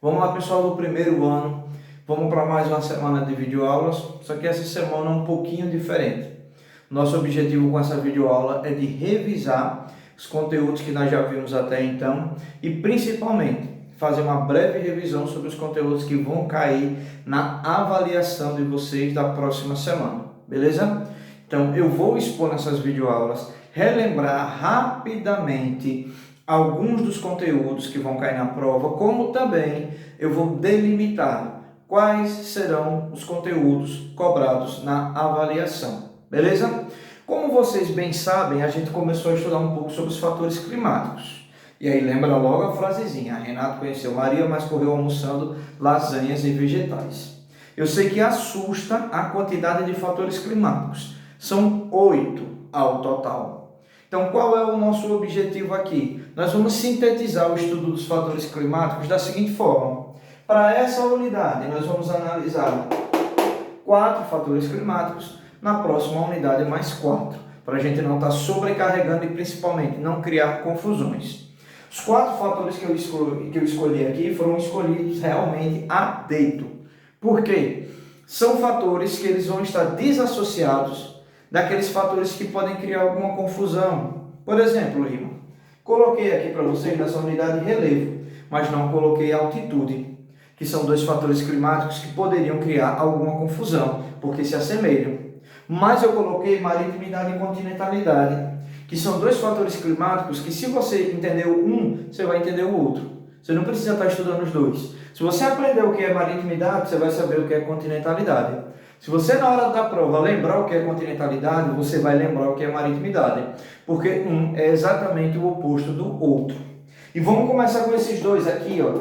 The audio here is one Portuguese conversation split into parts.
Vamos lá, pessoal do primeiro ano, vamos para mais uma semana de videoaulas, só que essa semana é um pouquinho diferente. Nosso objetivo com essa videoaula é de revisar os conteúdos que nós já vimos até então e principalmente fazer uma breve revisão sobre os conteúdos que vão cair na avaliação de vocês da próxima semana, beleza? Então eu vou expor nessas videoaulas, relembrar rapidamente alguns dos conteúdos que vão cair na prova, como também eu vou delimitar quais serão os conteúdos cobrados na avaliação, beleza? Como vocês bem sabem, a gente começou a estudar um pouco sobre os fatores climáticos. E aí lembra logo a frasezinha, Renato conheceu Maria, mas correu almoçando lasanhas e vegetais. Eu sei que assusta a quantidade de fatores climáticos, são 8 ao total. Então, qual é o nosso objetivo aqui? Nós vamos sintetizar o estudo dos fatores climáticos da seguinte forma. Para essa unidade, nós vamos analisar 4 fatores climáticos, na próxima unidade mais 4, para a gente não estar sobrecarregando e principalmente não criar confusões. Os 4 fatores que eu escolhi aqui foram escolhidos realmente a dedo. Por quê? São fatores que eles vão estar desassociados daqueles fatores que podem criar alguma confusão. Por exemplo, Lima, coloquei aqui para vocês nessa unidade relevo, mas não coloquei altitude, que são 2 fatores climáticos que poderiam criar alguma confusão, porque se assemelham. Mas eu coloquei maritimidade e continentalidade, que são 2 fatores climáticos que, se você entendeu um, você vai entender o outro. Você não precisa estar estudando os dois. Se você aprender o que é maritimidade, você vai saber o que é continentalidade. Se você, na hora da prova, lembrar o que é continentalidade, você vai lembrar o que é maritimidade, porque um é exatamente o oposto do outro. E vamos começar com esses dois aqui, ó.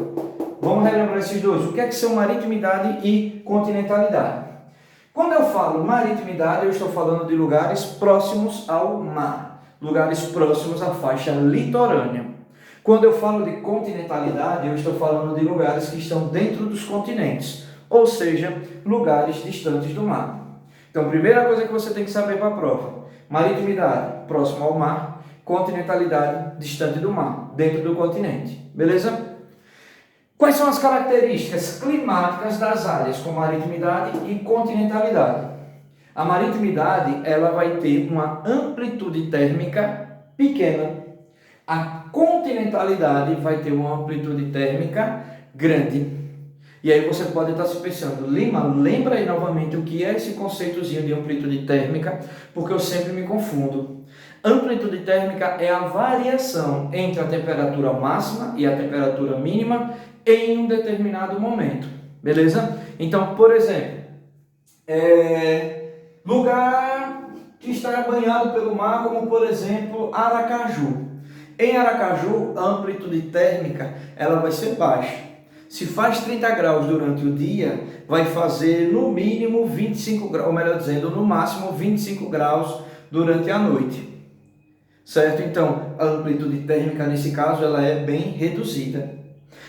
Vamos relembrar esses dois. O que é que são maritimidade e continentalidade? Quando eu falo maritimidade, eu estou falando de lugares próximos ao mar, lugares próximos à faixa litorânea. Quando eu falo de continentalidade, eu estou falando de lugares que estão dentro dos continentes, ou seja, lugares distantes do mar. Então, primeira coisa que você tem que saber para a prova: maritimidade, próximo ao mar; continentalidade, distante do mar, dentro do continente. Beleza? Quais são as características climáticas das áreas com maritimidade e continentalidade? A maritimidade, ela vai ter uma amplitude térmica pequena. A continentalidade vai ter uma amplitude térmica grande. E aí você pode estar se pensando, Lima, lembra aí novamente o que é esse conceitozinho de amplitude térmica, porque eu sempre me confundo. Amplitude térmica é a variação entre a temperatura máxima e a temperatura mínima em um determinado momento, beleza? Então, por exemplo, lugar que está banhado pelo mar, como por exemplo Aracaju. Em Aracaju, a amplitude térmica ela vai ser baixa. Se faz 30 graus durante o dia, vai fazer no mínimo 25 graus, ou melhor dizendo, no máximo 25 graus durante a noite. Certo? Então, a amplitude térmica nesse caso ela é bem reduzida.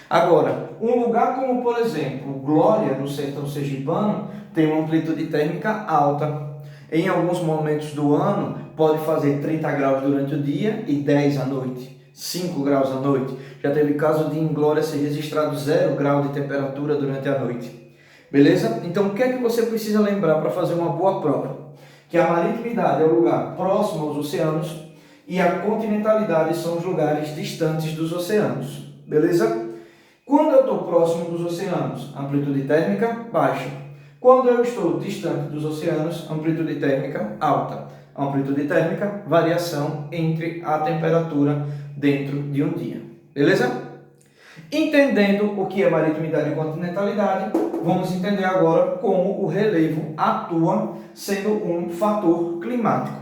Agora, um lugar como, por exemplo, Glória, no sertão sergipano, tem uma amplitude térmica alta. Em alguns momentos do ano, pode fazer 30 graus durante o dia e 10 à noite, 5 graus à noite. Já teve caso de em Glória ser registrado 0 grau de temperatura durante a noite. Beleza? Então, o que é que você precisa lembrar para fazer uma boa prova? Que a maritimidade é o lugar próximo aos oceanos e a continentalidade são os lugares distantes dos oceanos. Beleza? Quando eu estou próximo dos oceanos, amplitude térmica baixa. Quando eu estou distante dos oceanos, amplitude térmica alta. Amplitude térmica, variação entre a temperatura dentro de um dia. Beleza? Entendendo o que é maritimidade e continentalidade, vamos entender agora como o relevo atua sendo um fator climático.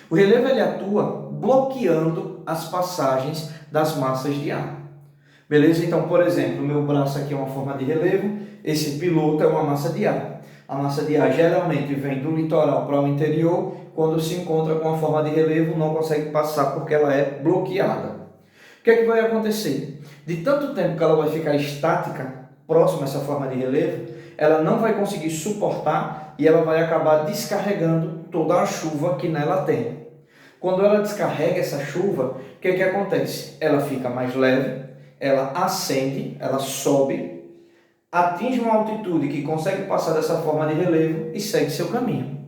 O relevo ele atua bloqueando as passagens das massas de ar. Beleza? Então, por exemplo, o meu braço aqui é uma forma de relevo, esse piloto é uma massa de ar. A massa de ar geralmente vem do litoral para o interior, quando se encontra com a forma de relevo, não consegue passar porque ela é bloqueada. O que é que vai acontecer? De tanto tempo que ela vai ficar estática, próxima a essa forma de relevo, ela não vai conseguir suportar e ela vai acabar descarregando toda a chuva que nela tem. Quando ela descarrega essa chuva, o que é que acontece? Ela fica mais leve, ela ascende, ela sobe atinge uma altitude que consegue passar dessa forma de relevo e segue seu caminho.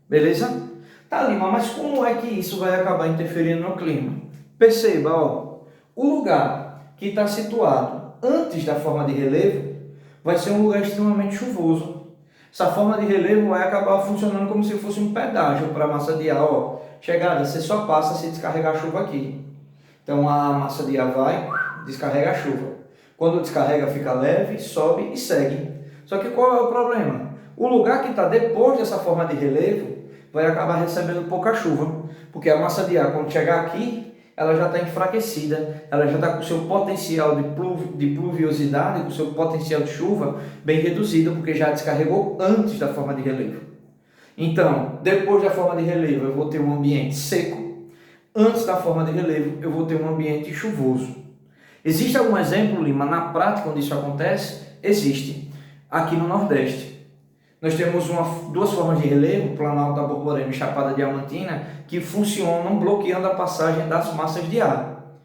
Beleza? Tá, Lima, mas como é que isso vai acabar interferindo no clima? Perceba, ó, o lugar que está situado antes da forma de relevo vai ser um lugar extremamente chuvoso. Essa forma de relevo vai acabar funcionando como se fosse um pedágio para a massa de ar. Ó, chegada, você só passa se descarregar a chuva aqui. Então a massa de ar vai, descarrega a chuva. Quando descarrega, fica leve, sobe e segue. Só que qual é o problema? O lugar que está depois dessa forma de relevo vai acabar recebendo pouca chuva, porque a massa de ar, quando chegar aqui, ela já está enfraquecida, ela já está com o seu potencial de pluviosidade, com o seu potencial de chuva bem reduzido, porque já descarregou antes da forma de relevo. Então, depois da forma de relevo, eu vou ter um ambiente seco. Antes da forma de relevo, eu vou ter um ambiente chuvoso. Existe algum exemplo, Lima, na prática onde isso acontece? Existe. Aqui no Nordeste. Nós temos duas formas de relevo, Planalto da Borborema e Chapada Diamantina, que funcionam bloqueando a passagem das massas de ar.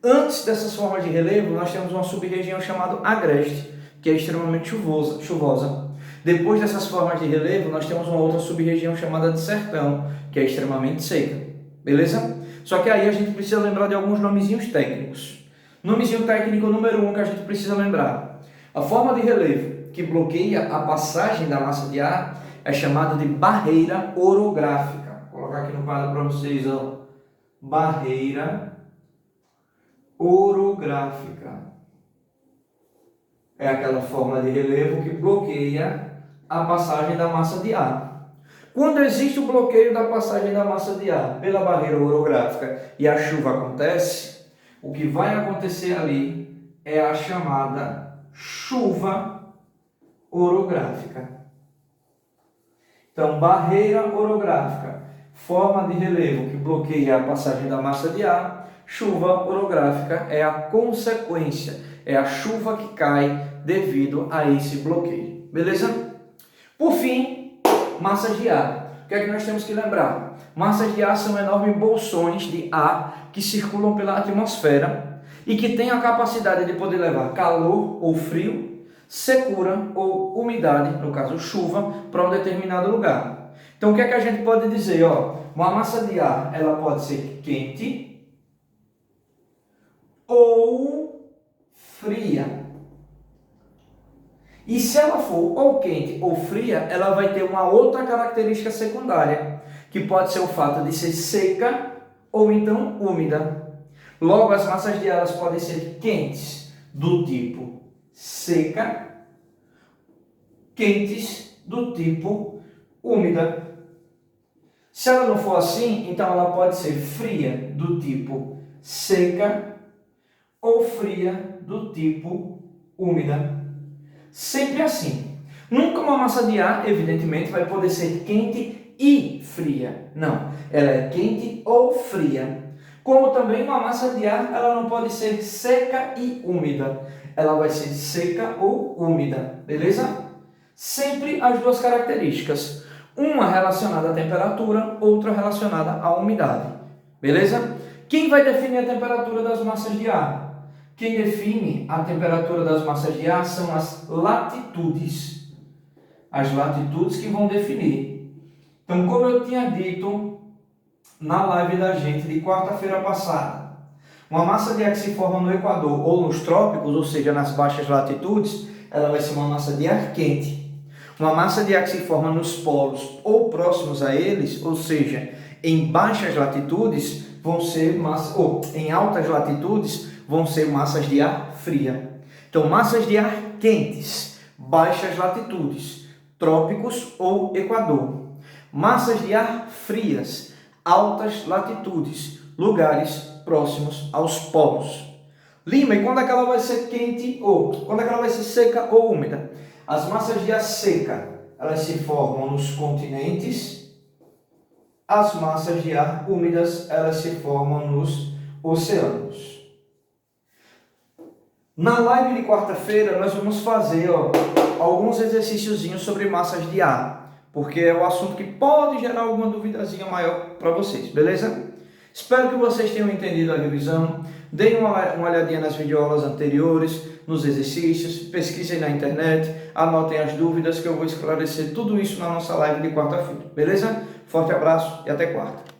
Antes dessas formas de relevo, nós temos uma sub-região chamada Agreste, que é extremamente chuvosa. Depois dessas formas de relevo, nós temos uma outra sub-região chamada de Sertão, que é extremamente seca. Beleza? Só que aí a gente precisa lembrar de alguns nomezinhos técnicos. Nomezinho técnico número 1 que a gente precisa lembrar. A forma de relevo que bloqueia a passagem da massa de ar é chamada de barreira orográfica. Vou colocar aqui no quadro para vocês, ó. Barreira orográfica. É aquela forma de relevo que bloqueia a passagem da massa de ar. Quando existe o bloqueio da passagem da massa de ar pela barreira orográfica e a chuva acontece, o que vai acontecer ali é a chamada chuva orográfica. Então, barreira orográfica, forma de relevo que bloqueia a passagem da massa de ar, chuva orográfica é a consequência, é a chuva que cai devido a esse bloqueio. Beleza? Por fim, massas de ar. O que é que nós temos que lembrar? Massas de ar são enormes bolsões de ar que circulam pela atmosfera e que têm a capacidade de poder levar calor ou frio, secura ou umidade, no caso chuva, para um determinado lugar. Então o que é que a gente pode dizer? Ó, uma massa de ar ela pode ser quente ou fria. E se ela for ou quente ou fria, ela vai ter uma outra característica secundária, que pode ser o fato de ser seca ou então úmida. Logo, as massas de ar elas podem ser quentes do tipo seca, quentes do tipo úmida. Se ela não for assim, então ela pode ser fria do tipo seca ou fria do tipo úmida. Sempre assim. Nunca uma massa de ar, evidentemente, vai poder ser quente e fria. Não, ela é quente ou fria. Como também uma massa de ar, ela não pode ser seca e úmida. Ela vai ser seca ou úmida, beleza? Sempre as duas características. Uma relacionada à temperatura, outra relacionada à umidade. Beleza? Quem vai definir a temperatura das massas de ar? Quem define a temperatura das massas de ar são as latitudes. As latitudes que vão definir. Então, como eu tinha dito na live da gente de quarta-feira passada, uma massa de ar que se forma no Equador ou nos trópicos, ou seja, nas baixas latitudes, ela vai ser uma massa de ar quente. Uma massa de ar que se forma nos polos ou próximos a eles, ou seja, em baixas latitudes, vão ser massas, ou em altas latitudes, vão ser massas de ar fria. Então, massas de ar quentes, baixas latitudes, trópicos ou Equador. Massas de ar frias, altas latitudes, lugares próximos aos polos. Lima, e quando é que ela vai ser quente ou quando é que ela vai ser seca ou úmida? As massas de ar seca, elas se formam nos continentes. As massas de ar úmidas, elas se formam nos oceanos. Na live de quarta-feira, nós vamos fazer alguns exercíciozinhos sobre massas de ar, porque é um assunto que pode gerar alguma duvidazinha maior para vocês, beleza? Espero que vocês tenham entendido a revisão. Deem uma olhadinha nas videoaulas anteriores, nos exercícios, pesquisem na internet, anotem as dúvidas que eu vou esclarecer tudo isso na nossa live de quarta-feira, beleza? Forte abraço e até quarta.